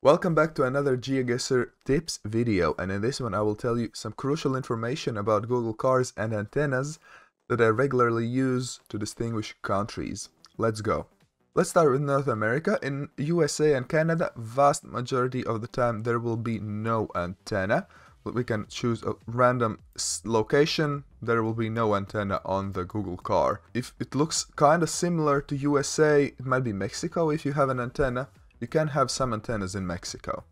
Welcome back to another GeoGuessr tips video, and in this one I will tell you some crucial information about Google cars and antennas that I regularly use to distinguish countries. Let's go. Let's start with North America. In USA and Canada, vast majority of the time there will be no antenna. But we can choose a random location, there will be no antenna on the Google car. If it looks kind of similar to USA, it might be Mexico if you have an antenna. You can have some antennas in Mexico.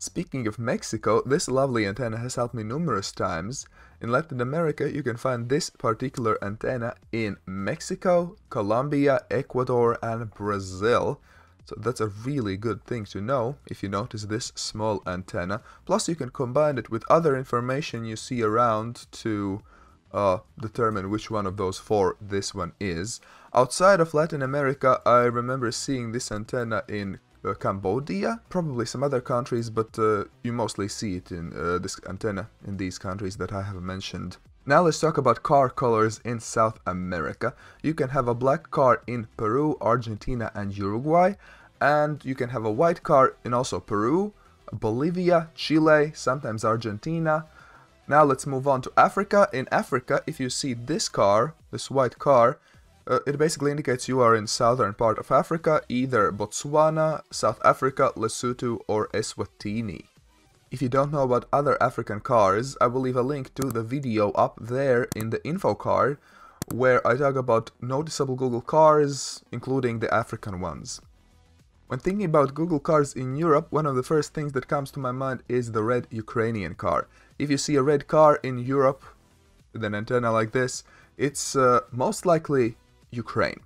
Speaking of Mexico, this lovely antenna has helped me numerous times. In Latin America, you can find this particular antenna in Mexico, Colombia, Ecuador, and Brazil. So that's a really good thing to know if you notice this small antenna. Plus you can combine it with other information you see around to determine which one of those four this one is. Outside of Latin America, I remember seeing this antenna in Cambodia, probably some other countries, but you mostly see it in this antenna in these countries that I have mentioned. Now let's talk about car colors in South America. You can have a black car in Peru, Argentina, and Uruguay, and you can have a white car in also Peru, Bolivia, Chile, sometimes Argentina. Now let's move on to Africa. In Africa, if you see this car, this white car, it basically indicates you are in southern part of Africa, either Botswana, South Africa, Lesotho, or Eswatini. If you don't know about other African cars, I will leave a link to the video up there in the info card, where I talk about noticeable Google cars, including the African ones. When thinking about Google cars in Europe, one of the first things that comes to my mind is the red Ukrainian car. If you see a red car in Europe with an antenna like this, it's most likely Ukraine.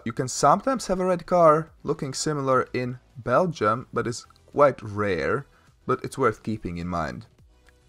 You can sometimes have a red car looking similar in Belgium, but it's quite rare, but it's worth keeping in mind.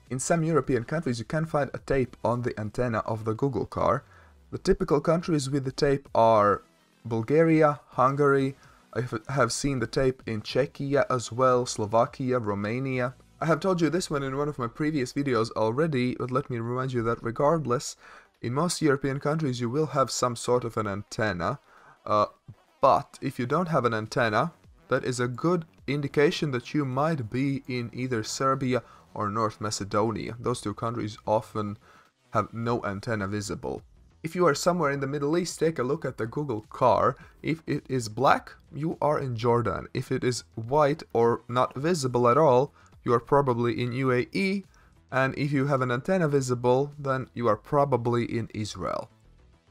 In some European countries you can find a tape on the antenna of the Google car. The typical countries with the tape are Bulgaria, Hungary. I have seen the tape in Czechia as well, Slovakia, Romania. I have told you this one in one of my previous videos already, but let me remind you that regardless, in most European countries you will have some sort of an antenna, but if you don't have an antenna, that is a good indication that you might be in either Serbia or North Macedonia. Those two countries often have no antenna visible. If you are somewhere in the Middle East, take a look at the Google car. If it is black, you are in Jordan. If it is white or not visible at all, you are probably in UAE. And if you have an antenna visible, then you are probably in Israel.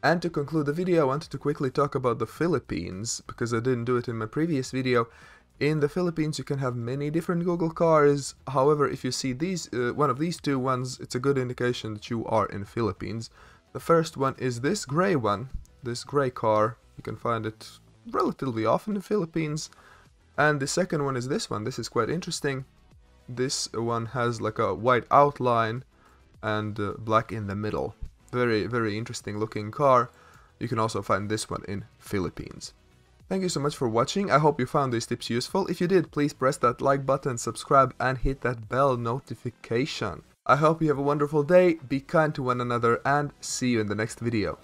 And to conclude the video, I wanted to quickly talk about the Philippines, because I didn't do it in my previous video. In the Philippines you can have many different Google cars. However, if you see these, one of these two ones, it's a good indication that you are in Philippines. The first one is this gray one, this gray car. You can find it relatively often in the Philippines. And the second one is this one. This is quite interesting. This one has like a white outline and black in the middle. Very, very interesting looking car. You can also find this one in Philippines. Thank you so much for watching. I hope you found these tips useful. If you did, please press that like button, subscribe, and hit that bell notification. I hope you have a wonderful day, be kind to one another, and see you in the next video.